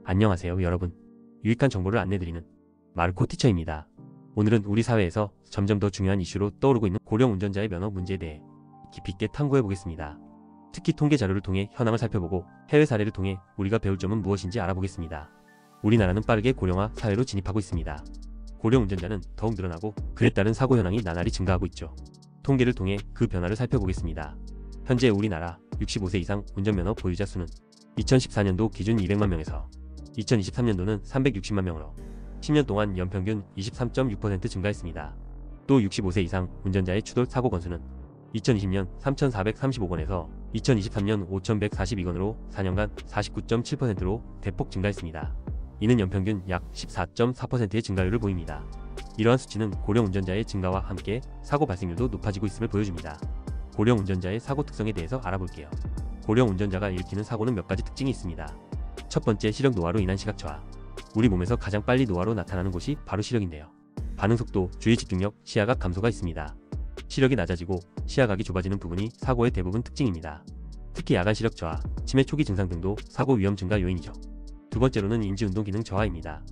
안녕하세요 여러분. 유익한 정보를 안내드리는 마르코 티처입니다. 오늘은 우리 사회에서 점점 더 중요한 이슈로 떠오르고 있는 고령 운전자의 면허 문제에 대해 깊이 있게 탐구해 보겠습니다. 특히 통계 자료를 통해 현황을 살펴보고 해외 사례를 통해 우리가 배울 점은 무엇인지 알아보겠습니다. 우리나라는 빠르게 고령화 사회로 진입하고 있습니다. 고령 운전자는 더욱 늘어나고 그에 따른 사고 현황이 나날이 증가하고 있죠. 통계를 통해 그 변화를 살펴보겠습니다. 현재 우리나라 65세 이상 운전면허 보유자 수는 2014년도 기준 200만 명에서 2023년도는 360만 명으로 10년 동안 연평균 23.6% 증가했습니다. 또 65세 이상 운전자의 추돌 사고 건수는 2020년 3,435건에서 2023년 5,142건으로 4년간 49.7%로 대폭 증가했습니다. 이는 연평균 약 14.4%의 증가율을 보입니다. 이러한 수치는 고령 운전자의 증가와 함께 사고 발생률도 높아지고 있음을 보여줍니다. 고령 운전자의 사고 특성에 대해서 알아볼게요. 고령 운전자가 일으키는 사고는 몇 가지 특징이 있습니다. 첫 번째, 시력 노화로 인한 시각 저하. 우리 몸에서 가장 빨리 노화로 나타나는 곳이 바로 시력인데요. 반응 속도, 주의 집중력, 시야각 감소가 있습니다. 시력이 낮아지고 시야각이 좁아지는 부분이 사고의 대부분 특징입니다. 특히 야간 시력 저하, 치매 초기 증상 등도 사고 위험 증가 요인이죠. 두 번째로는 인지운동 기능 저하입니다.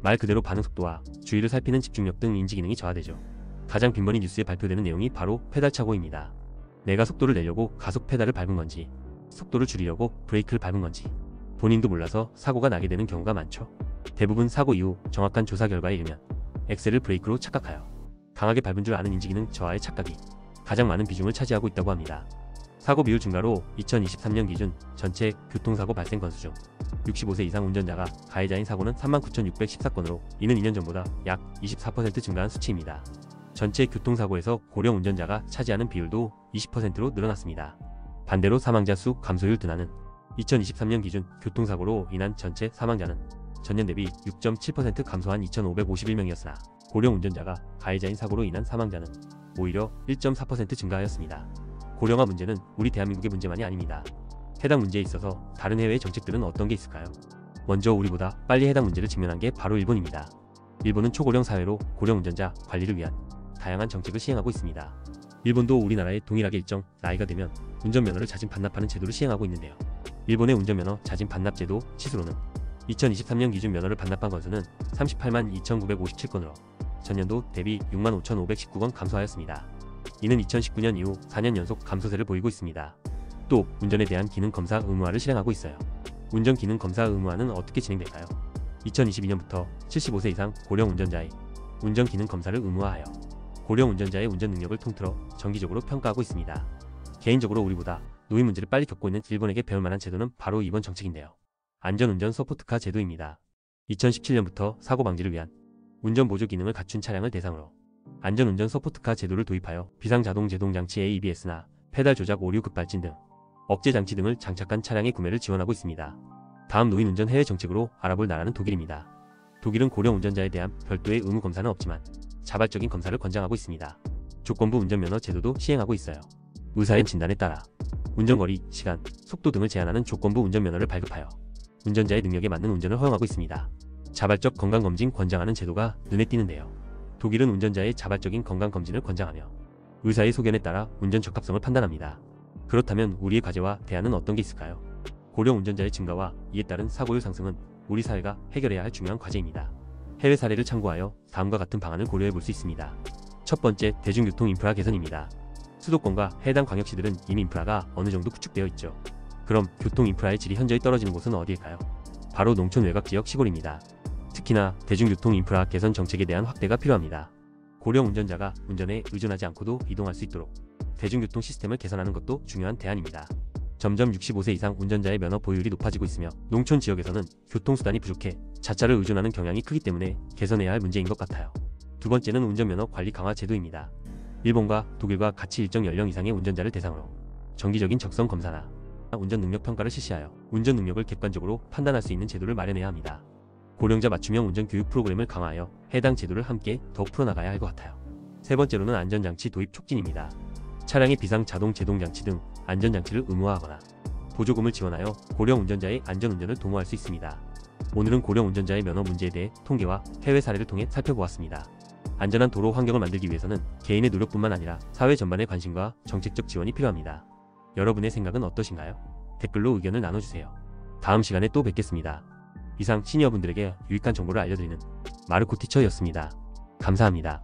말 그대로 반응 속도와 주의를 살피는 집중력 등 인지 기능이 저하되죠. 가장 빈번히 뉴스에 발표되는 내용이 바로 페달 착오입니다. 내가 속도를 내려고 가속 페달을 밟은 건지, 속도를 줄이려고 브레이크를 밟은 건지 본인도 몰라서 사고가 나게 되는 경우가 많죠. 대부분 사고 이후 정확한 조사 결과에 의하면 엑셀을 브레이크로 착각하여 강하게 밟은 줄 아는 인지기능 저하의 착각이 가장 많은 비중을 차지하고 있다고 합니다. 사고 비율 증가로 2023년 기준 전체 교통사고 발생 건수 중 65세 이상 운전자가 가해자인 사고는 39,614건으로 이는 2년 전보다 약 24% 증가한 수치입니다. 전체 교통사고에서 고령 운전자가 차지하는 비율도 20%로 늘어났습니다. 반대로 사망자 수 감소율 둔화는 2023년 기준 교통사고로 인한 전체 사망자는 전년 대비 6.7% 감소한 2,551명이었으나 고령 운전자가 가해자인 사고로 인한 사망자는 오히려 1.4% 증가하였습니다. 고령화 문제는 우리 대한민국의 문제만이 아닙니다. 해당 문제에 있어서 다른 해외의 정책들은 어떤 게 있을까요? 먼저 우리보다 빨리 해당 문제를 직면한 게 바로 일본입니다. 일본은 초고령 사회로 고령 운전자 관리를 위한 다양한 정책을 시행하고 있습니다. 일본도 우리나라에 동일하게 일정 나이가 되면 운전면허를 자진 반납하는 제도를 시행하고 있는데요. 일본의 운전면허 자진 반납 제도 치수로는 2023년 기준 면허를 반납한 건수는 38만 2,957건으로 전년도 대비 6만 5,519건 감소하였습니다. 이는 2019년 이후 4년 연속 감소세를 보이고 있습니다. 또 운전에 대한 기능 검사 의무화를 실행하고 있어요. 운전 기능 검사 의무화는 어떻게 진행될까요? 2022년부터 75세 이상 고령 운전자의 운전 기능 검사를 의무화하여 고령 운전자의 운전 능력을 통틀어 정기적으로 평가하고 있습니다. 개인적으로 우리보다 노인 문제를 빨리 겪고 있는 일본에게 배울 만한 제도는 바로 이번 정책인데요. 안전운전 서포트카 제도입니다. 2017년부터 사고 방지를 위한 운전 보조 기능을 갖춘 차량을 대상으로 안전운전 서포트카 제도를 도입하여 비상자동 제동장치 ABS나 페달 조작 오류 급발진 등 억제 장치 등을 장착한 차량의 구매를 지원하고 있습니다. 다음 노인 운전 해외 정책으로 알아볼 나라는 독일입니다. 독일은 고령 운전자에 대한 별도의 의무 검사는 없지만 자발적인 검사를 권장하고 있습니다. 조건부 운전면허 제도도 시행하고 있어요. 의사의 진단에 따라 운전거리, 시간, 속도 등을 제한하는 조건부 운전면허를 발급하여 운전자의 능력에 맞는 운전을 허용하고 있습니다. 자발적 건강검진 권장하는 제도가 눈에 띄는데요. 독일은 운전자의 자발적인 건강검진을 권장하며 의사의 소견에 따라 운전 적합성을 판단합니다. 그렇다면 우리의 과제와 대안은 어떤 게 있을까요? 고령 운전자의 증가와 이에 따른 사고율 상승은 우리 사회가 해결해야 할 중요한 과제입니다. 해외 사례를 참고하여 다음과 같은 방안을 고려해 볼 수 있습니다. 첫 번째, 대중교통 인프라 개선입니다. 수도권과 해당 광역시들은 이미 인프라가 어느 정도 구축되어 있죠. 그럼 교통 인프라의 질이 현저히 떨어지는 곳은 어디일까요? 바로 농촌 외곽 지역 시골입니다. 특히나 대중교통 인프라 개선 정책에 대한 확대가 필요합니다. 고령 운전자가 운전에 의존하지 않고도 이동할 수 있도록 대중교통 시스템을 개선하는 것도 중요한 대안입니다. 점점 65세 이상 운전자의 면허 보유율이 높아지고 있으며 농촌 지역에서는 교통수단이 부족해 자차를 의존하는 경향이 크기 때문에 개선해야 할 문제인 것 같아요. 두 번째는 운전면허 관리 강화 제도입니다. 일본과 독일과 같이 일정 연령 이상의 운전자를 대상으로 정기적인 적성 검사나 운전 능력 평가를 실시하여 운전 능력을 객관적으로 판단할 수 있는 제도를 마련해야 합니다. 고령자 맞춤형 운전 교육 프로그램을 강화하여 해당 제도를 함께 더욱 풀어나가야 할 것 같아요. 세 번째로는 안전장치 도입 촉진입니다. 차량의 비상 자동 제동장치 등 안전장치를 의무화하거나 보조금을 지원하여 고령 운전자의 안전운전을 도모할 수 있습니다. 오늘은 고령 운전자의 면허 문제에 대해 통계와 해외 사례를 통해 살펴보았습니다. 안전한 도로 환경을 만들기 위해서는 개인의 노력뿐만 아니라 사회 전반의 관심과 정책적 지원이 필요합니다. 여러분의 생각은 어떠신가요? 댓글로 의견을 나눠주세요. 다음 시간에 또 뵙겠습니다. 이상 시니어분들에게 유익한 정보를 알려드리는 마르코 티처였습니다. 감사합니다.